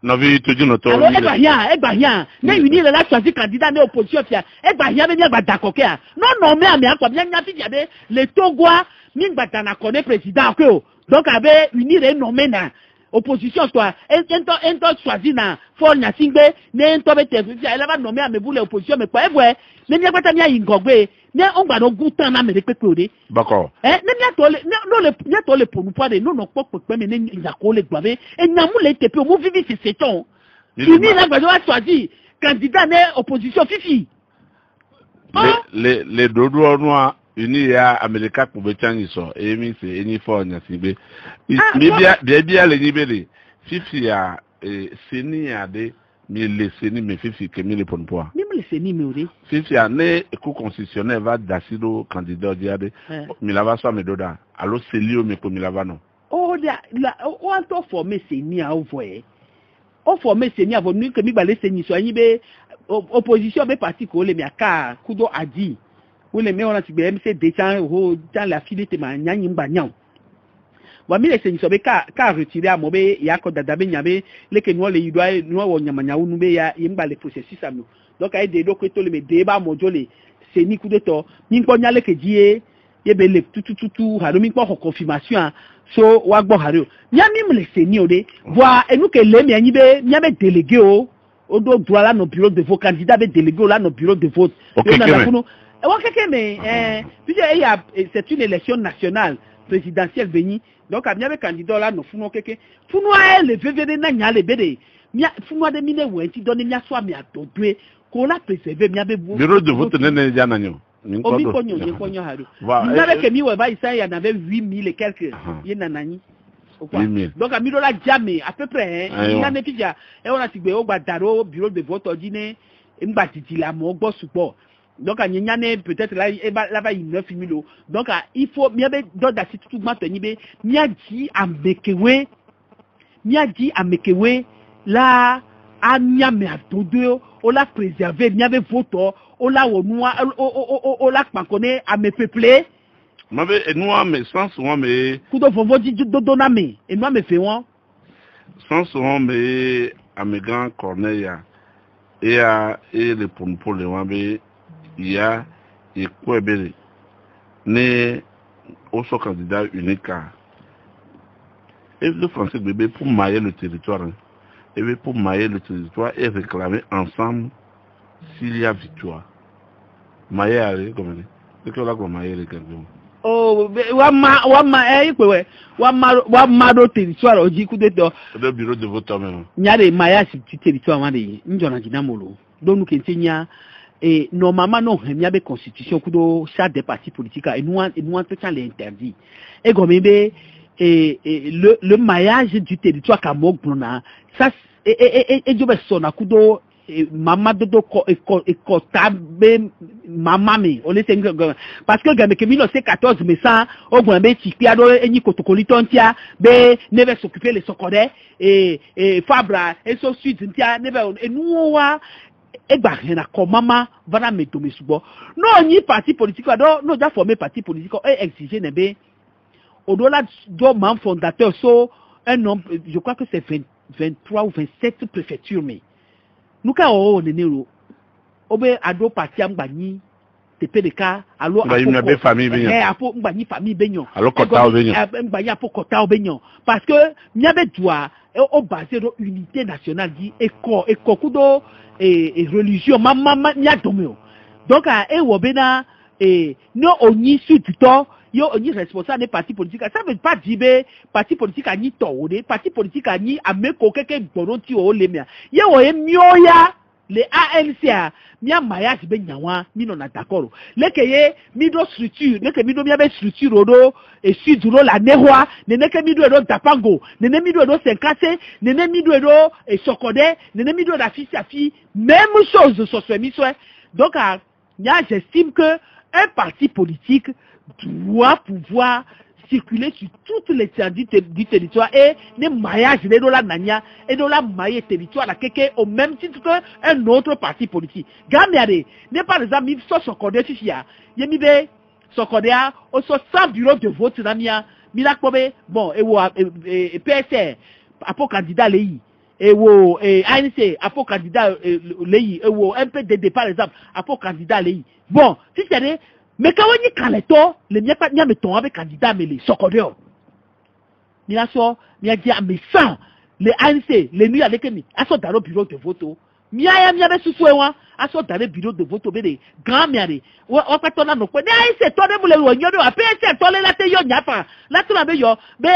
na vi toju no to alors egba ne unir la choisi candidat ne opposition fia egba hia be gba d'accord ke non me ame akwa bien nya fi dia be le Togoa mi gba dana connaît président ke o donc abe unir e nommé na opposition toi ento choisi na for nya singbe ne ento be te fi ele ba nommé ame bu le opposition me kwa evwe ne nya gbata nya ingogbe ne on gba no gutan na me de pepe ode d'accord ne nya to le no le nya to le ponu poade no pepe me ne nya ko le gbabe e nya mu le tepe o mu vivi se seton fini la gba do choisi candidat ne opposition fifi le dodo noa uni ya America ko be changi so emi se eni for nya sibe mi bia le ni bele fifi ya seni ya de mi le seni me fifi ke mi le pon poa mi le seni me ori fifi ya ne coup constitutionnel va d'asido candidat diade mi la va so me doda allo selio me ko mi la va no o anto former seni a ovoe o former seni a vonu ke mi ba le seni so yin be opposition be parti ko le mi aka kudo adi wo le me ona ti gbe MC Dechan ho dans la filete ma nyanyi mba nyaw wa mi le seni so be ka retirer amobe ya ko dada be nyabe le ke no le yidwa no wo nyamanya wu nu be ya yimba le processus amu donc ay de do ko to le me de ba mojo le seni kudo to mi nko nyale ke jie ye be le tutututu haro mi nko confirmation so wa gbo haro nyami mi le seni ode wa enu ke le mi anyi be nyabe délégué o do droit là no bureau de vote candidat be délégué là no bureau de vote c'est une élection nationale présidentielle béni donc a bien candidat là no funo keke funo a le vvd na nya le bede mia funo de mine we ti donner mia so mi atodwe ko la préserver mia be bureau de vote ne ja nanyo o mi konyo je konyo haru mia be ke mi we ba isa ya na be 8000 et quelques ye nanani donc a mi do la jamais à peu près il na ne pija e ona ti gbe o gba daro bureau de vote odine ngba titi la mo gbo supo donc a nyane peut-être là là-bas il 9000 donc il faut miabe do da tout gba ni be miaji amekewe la anya me atodo o la préserver miabe vote o la wonua o la pankone ame peuplé mabe enua me sans souvent me kudo vovo di dodo na me enua me fe won sans souvent me amegan cornelia et le pour le wabe il y a et quoi belle né au so candidat unique et le français bébé pour mailler le territoire et pour mailler le territoire et réclamer ensemble s'il y a victoire mailler comme c'est que là qu'on mailler le candidat wa ma do territoire oji ku de do le bureau de vote même nyare maya si territoire ma de njona jinamolo donu kentinya et normalement non il y a des constitutions kudo chaque des partis politiques et nous tout ça l'interdit et comme le maillage du territoire kamok blona ça et jobe sona kudo maman dodo tabe maman me on est parce que gamme que 1914 mais ça au grand be tipiado eni kotokolito ntia be neve s'occuper les sokode et fabra et so suite ntia neve enuwa egba na ko mama vana me to mesubo no ni parti politique no ja former parti politique et exiger nebe au-delà de membre fondateur so un homme je crois que c'est 23 ou 27 préfectures mais nous ka o nenero obe ado parti ambani TPDK alo apo famille benyo apo mbani famille benyo alo kota benyo mbani apo kota benyo parce que nyabe doit au basé de unité nationale dit éco kudo et religion mama nya domeo donc a wobena no oni sutito yo oni responsable des partis politiques ça veut pas dire parti politique ani tawode parti politique ani ameko keke boronti o lemia ye wo emioya les ANC mia mariage be nyawa mi non d'accord lekeye mido structure leke mido mia be structure odo et suduro la newa neneke mido edo tapango nene mido edo senkase nene mido edo et sokode nene mido da fils à fille même chose sur ce miswe donc j'estime que un parti politique doit pouvoir circuler sur toute l'étendue du territoire et les maillages de la nania et de la maille territoire la keke au même titre qu'un autre parti politique. Gamiade, n'est pas les amis sur ce code fifia. Yemibe, ce code a au 100 bureaux de vote namia, Milakobe, bon, et PSR, pour candidat Léi. Et wo ANC pour candidat Léi, et wo MPDD par exemple, pour candidat Léi. Bon, si c'est mais quand on y kaleto le mia pas nya meton avec candidat mais les sokodeo ni la so mia dia mais sans les ANC les nuits avec mi aso dans le bureau de vote mia be susu wa aso dans le bureau de vote be de grand miare o pa to na no pe ANC to de bule wo nyo be wa PC to le la te yo nyafa la to na be yo be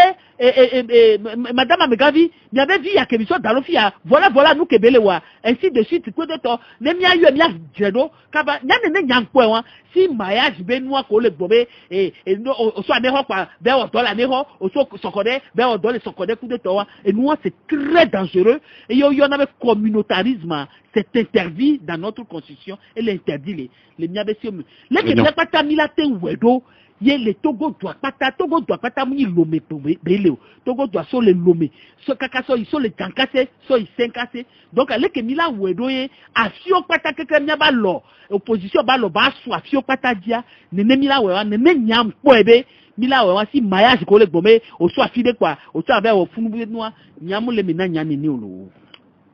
madame Amegavi mi avait vu ya kebiso dans le fia voilà nous kebele wa ainsi de suite ko de to ne mia yo mia jedo kaba nya ne nyankpo wa si mariage be noa ko le bobe et o so ane ho pa be o to la ne ho o so sokode be o do le sokode ku de to wa et nous c'est très dangereux et yo na be communautarisme c'est interdit dans notre constitution et l'interdit les mia be si le ke ne pas ta milate wedo ye le Togo doit pas muni lomé beleo Togo doit so le lomé so kakaso iso le tankase so isenkase donc ale ke mila wedo ye afio pata keke nya ba lo opposition ba lo ba so afio pata dia nene mila wewa nene nyam po ebe mila wewa si mariage ko le gbome o so afide kwa o so ave o funu be noa nyamu le mina nya ni olo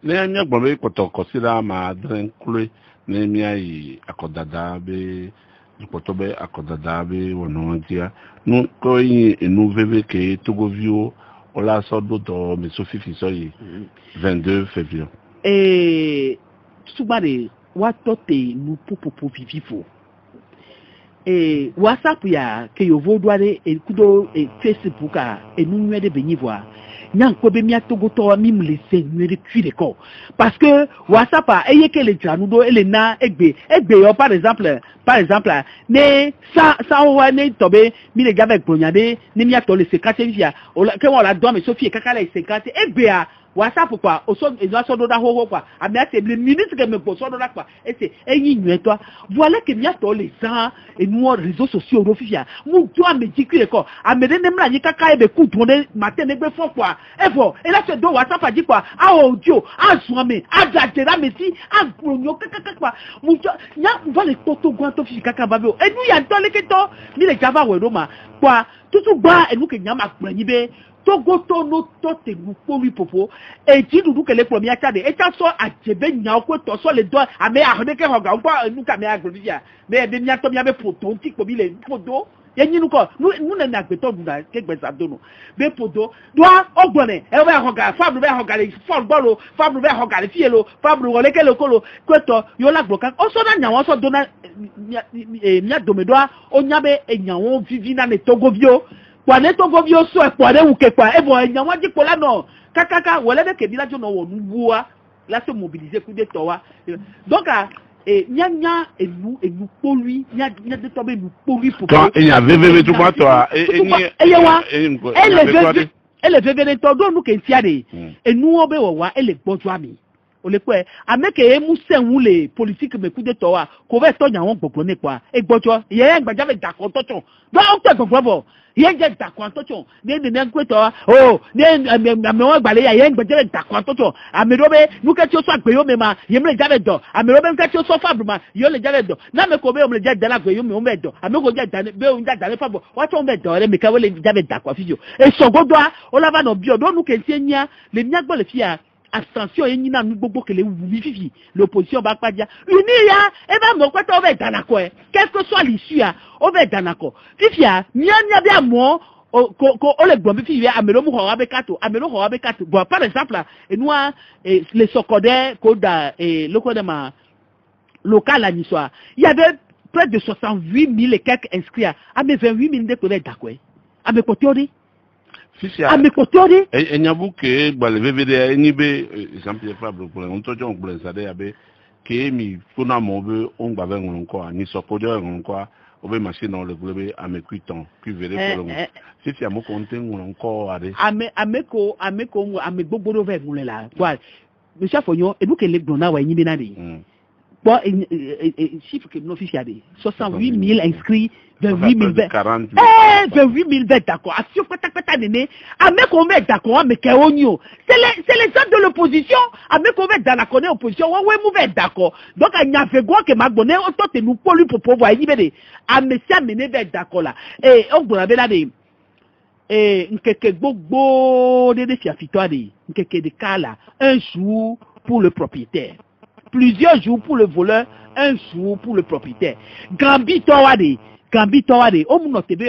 ne nya gbome ko to ko sila ma dren kule ne mia yi akodada be Potobe akodadabe wonondia nous koyi nouvelle que Togovio ola sodo do mesofi fisoyi 22 février et subare watote nous popo vivifo et WhatsApp ya ke yo vodware e kudo e Facebook a enunwe de benivwa nyanko be mia Togo to mi mlese nwere kwire ko parce que WhatsApp a eye ke le janudo ele na egbe yo par exemple ne sa wa ne tobe mi le gave gbonyade ne mi ato le sekate via ke won la do me Sophie kakala e sekate egbe a WhatsApp quoi o so ezo do da ho quoi ami ate le ministre que me bo so do da quoi et c'est eyin nwe toi voilà que mi ato les gens et nous réseaux sociaux officiels mu doit me dire que quoi amede ne mla yi kaka e be ku tourner matin ne be fo quoi et là c'est do WhatsApp a dit quoi a audio a zoomé a datera me si a gbonyo kaka quoi mu nya va le toto gwa to fi kaka babio et nous ya to le keto mi le java we do ma quoi tout ba et nous que nya ma gbanyi be Togo to no to te nous pour popo et dit nous que les premiers tade et ça so a jebe nya ko to so le do ame a de ke hoga on nous ka me a glorifia mais de nya to mi abe poton ti ko bi le podo yenyi nous ko nous na gbeto du na ke gbesa do no be podo do ogbone e be hoga fabru be hoga le fall bolo fabru be hoga le fielo fabru wole ke le kolo ko to yo la bloka o so na nya won so do na nya domedo o nya be enyawo vivi na ne Togo bio Kwane Togo bio so e kwane uke kwa e bo enyanwa jipola no kakaka wole de kebila jo no wonu bua la se mobiliser coup de towa donc nya enu polui nya de tobe enu polui pour toi il y a vv tout moi toi ele vv de todo nous ke tiare enu obe wa ele gbojo ami o le quoi ameke e mu sen wu le politique me coup de toa ko ve to nya won gbogbo ni kwa e gbojo ye ngbaja ve dakon to chon do o te gbogbo bo ye je dakon to chon ne ku to o ne ame won gbale ya ye ngbaja ve dakon to chon ame do be nu ke ti o so agbeyo me ma ye me jave do ame do be nke ti o so fabru ma yo le jave do na me ko be o me je dala gbeyo me o me do ame ko je dale be o nja dale fabo wa to me do re me ka we le jave dakon fio e so godo o la ba no bi o do nu ke ti enya le nya gbo le fia abstention et ni na nous gbogbo que les vivi l'opposition va pas dire unia et va mo ko to be danako quel que soit l'issue o be danako fifia nya bien mo ko o le gbon bi fifia amelo mu ho abekato bon par exemple et nous les socodé ko da le ko de ma local à Niçois il y avait près de 68 000 et quelques inscrits à mes 28 000 de ko d'accord à mes côtés a mes côtés et nyabu ke bale VVD ni be Jean-Pierre Fabre pour on to jon pour ça abe ke mi funa mo be on gba ve ngon ko ani so ko jo ngon ko o be machine on le globe a me cuiton puis verrer pour le si tu amo konte ngon ko ade ameko gbogbo do ve ngun la quoi monsieur Fognon et nous que les dona wa yin bi na de bon chiffre que nous officiel 68 000 inscrits 28 000 28 000 d'accord action pata nene avec on met d'accord mais que onyo c'est les gens de l'opposition avec on met dans la connaît opposition ouais mauvais d'accord donc il y a fait quoi que magbonné on tente nous pour lui pour pouvoir y bede a monsieur amener d'accord là et on doit là des nkeke gbogbo de fiafito de nkeke de kala un jour pour le propriétaire plusieurs jours pour le voleur, un jour pour le propriétaire. Gambi Towade, au monde TV,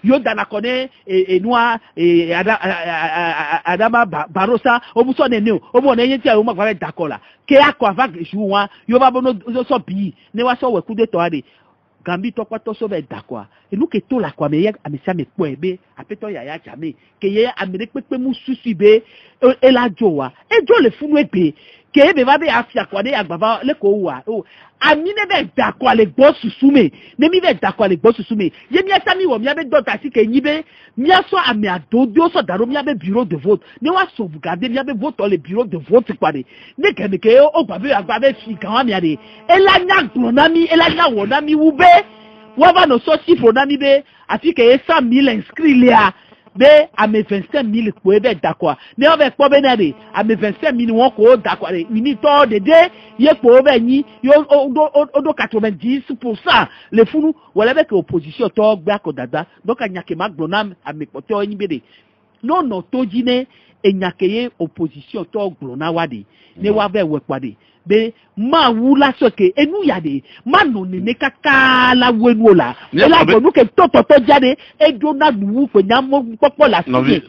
yo danakone et noir et Adama Barossa, au mousson et nous, au monde et au monde d'accord là. Kéa quoi va jouer, yo va bono so pays, ne va so coup de Towade. Gambi to kwa to so be d'accord. Et nous que to la kwa me amisa me kwebe, apeto ya jamais, que ye amene pepe mu susibe et la joa. Et jo le funu ebe. Que be va be afia kwa de agbava le ko wa o amine be d'accord le gbo susume ne mi be d'accord le gbo susume ye mi atami wo mi abe dota si ke nyibe mi aso ame adodo so daro mi abe bureau de vote ne wa sauvegarder mi abe vote le bureau de vote kwa de ne ke o gba be fi kan wa mi ade e la nya glonami e la nya wonami wu be wa va no so chiffre nami be afi ke 100 000 inscrits là be à mes 25 000 ko ebe d'accord ne o be po be na de à mes 25 000 won ko d'accord ni to de ye ko be ni yo odo 90% le funu wala be ke opposition to gba ko dada donc anyake magbonam à mes pote o ni be de non to jine enyakeye opposition to glona wade ne wa be we kwade be ma wula soke enu yade ma no ne kaka la wenu la e la gonu ke to jade e jona du ko nyamo popo la novi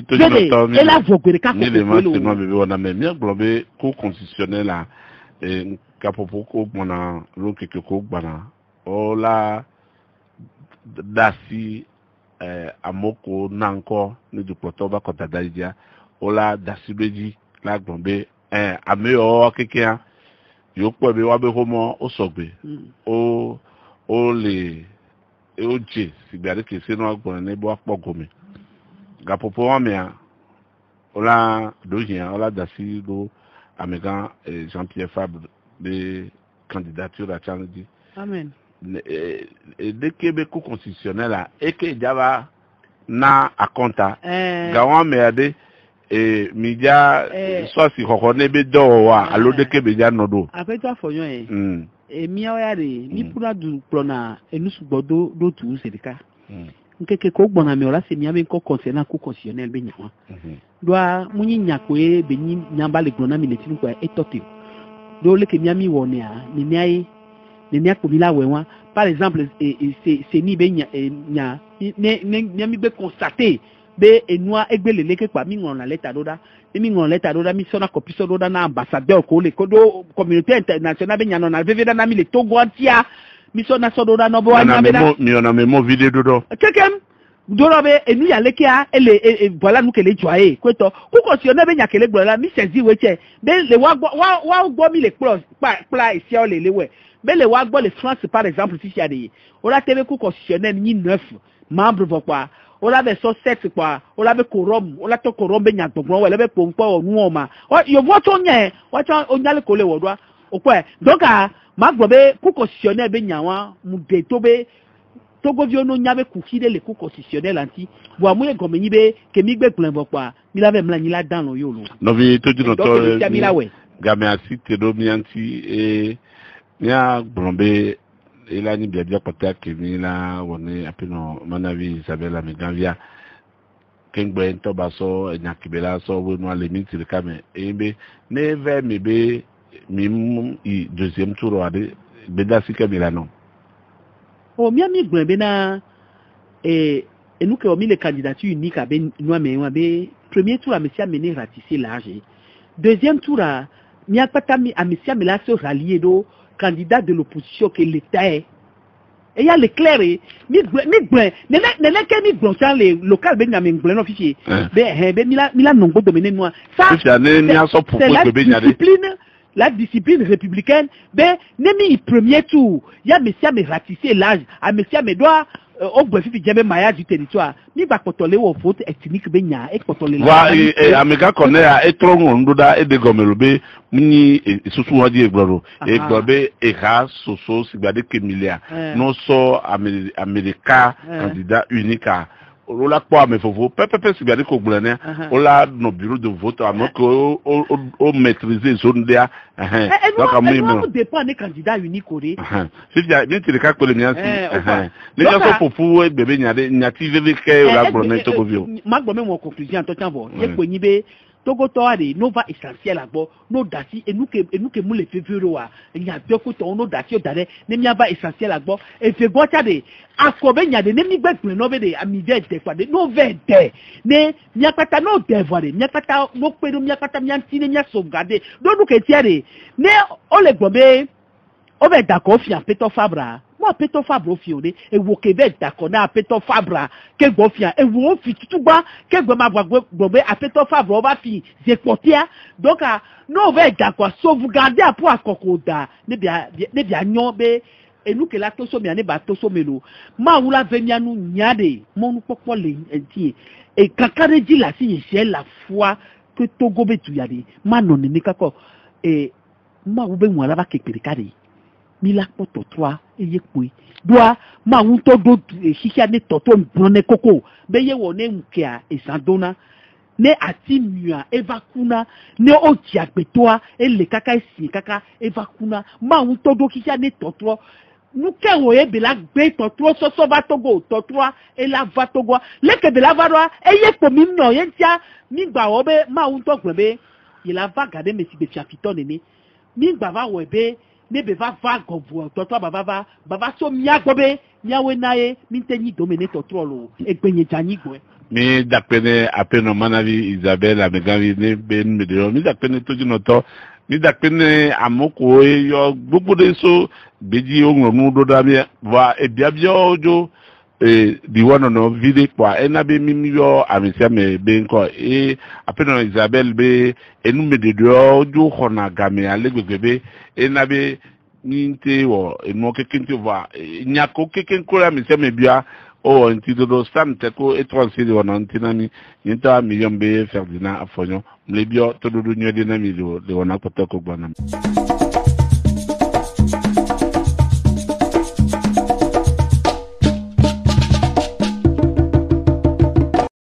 to jona e la vogere ka ni le ma se no bebe wona me mi globe ko constitutionnel la e kapopo ko mona lo ke ko gbana o la dasi amoko nanko ni du poto ba ko tadaija o la dasi beji la gbonbe ame o kekea yo po be wa be homo o sogbe o le o je sigbe ade ke se no agbon ne bo apogomi gapopo wa me a o la dojia o la dasi do amegan Jean-Pierre Fabre de candidature à Tchangi. Amen. De Québec constitutionnel là et que java na akonta gawan me ade media so si kokone be do wa alo de Québec ja nodo apeto Fognon mi oya de mi pura du plona enusu gbodo do tu sedika nkeke ko gbona me ola se mi ame ko concernant ko constitutionnel be nyawa doa munyi nyakwe be nyi nyamba le gbona mi letinu ko etote do le ke mi ami woni a ni niai ni nia ko bila wewa par exemple c'est ni be nya ne mi be constater be enua egbelele ke kwa mi ngon na leta doda mi ngon leta doda mi sona copie so doda na ambassadeur ko le kodo communauté internationale be nyano na veveda na mi le togo antia mi sona so doda no bo anya be na mi ona me mo video dodo kekem dodo be enu ya lekia ele voilà nous que les joie kweto ku constitutionnel be nya kele gbola mi sezi weche be le wa gbo mi le pla isi o le lewe be le wa gbo le France par exemple si sia de o la tv ku constitutionnel ni 9 membres pourquoi o la be so set kwa o la be korom o la to korom be nya gbogbo we le be pompo onu o ma o yo vo to nye wa cha o nyale ko le wodwa o ko donc ma gbo be ku constitutionnel be nya wa mu de to be Togo vio no nyabe kukide le coup constitutionnel anti bo amuye gomenyi be ke mi gbe plan bo kwa mi la ve mla ni la dan lo yo lo no vi to dino to game asite do mi anti e nya brombe ila ni bia pata ke mi la woni apino manavi Isabella Megavia kengbe to baso nyakibela so we no ale mi tiri kame ebe ne ve mi be mi i deuxième tour ade be da sika milano. Oh, miami gwembena nous que mis les candidatures uniques à ben premier tour à monsieur amené ratisser large. Deuxième tour à mia pata mi à monsieur amela se rallier do candidat de l'opposition que l'État est. Et il y a les clairs mi gwen ne ke mi gwen ça les local ben ngamen gwen officier. Ben mila nongo dominer moi. Ça c'est la discipline. La discipline républicaine, ben, n'est premier tour. Il y a monsieur me ratissé l'âge, à monsieur me doit, au bref, il y a maillage du territoire. Ni va contrôler au vote ethnique, ben, ya, et contrôler la. Et Américain connaît à être on doit et de gomelobé, ni, surtout, on dit, et globé, et ras, soso, si vous avez que milliards. Non, so, Américain, candidat unique à. On l'a pas mais faut pépé si bien ko blana on l'a no bureau de vote à moi ko on maîtriser zone là donc on dépend des candidats uniques coré si bien tu le cas ko le mien les gens sont pour bébé nyati veve ke la blana to ko bio ma gbo me mo conclusion to tan bo ye ko ni be Togo toade no va essentiel abo no dasi et nous que mu le février wa nya be ko to no dasi o dare ne mi va essentiel abo e fe go tade akobe nya de ne mi gbe no be de ami de kwa de no ve de ne nya pata no de voire nya pata mo pe no nya pata nya ntine nya sauvegarder do nous que tiare ne o le gbobe o be d'accord fi Peto Fabra moi Peto Fabra fione e wo ke be d'accord na Peto Fabra ke go fi e wo fi tutuba ke go ma gbobe a Peto Fabra o ba fi je portia donc no be d'accord sauvegarder pour akokoda ne bia nyon be et nous que la toso mi ane ba toso melo ma wula venia nu nyade mo nu popo le enti e kakare di la si c'est la foi que Togo be tu yade ma non ne kako e ma ube mwala ba kekperikade mi la poto 3 eye kwe doa ma un to do hihia ne toto mbone koko be ye wone mkia esandona ne atimua evakuna ne ojiagbetoa ele kaka esi kaka evakuna ma un to do hihia ne toto nous kero e bela gbe toto so ba Togo toto e la va Togo le ke bela va do eye ko mi no ye tia mi gba o be ma un to gbebe il a va garder me si be fiafitone ni mi gba va wo be ne be va govo toto baba so mia gobe nyawe nae mi tenyi dominer toto lo egbenye jani gwe mi dapene apeno manavi Isabella Megavia ne ben medero mi dapene toji noto mi dapene amoko yo gbogbo de so beji onronu do da mi wa e biabia ojo di one no vide kwa enabe mi yo amisia me be nko apeno Isabella be enu medero ojo khona game alegbegbe enabe ninte wo enu kekente wa nyako kekenkora amisia me bia o ntidodo sante ko etronsi de wona ntinami nyinta million be Ferdinand Afonyo mlebio tododo nyode na mi de wona potako gbanam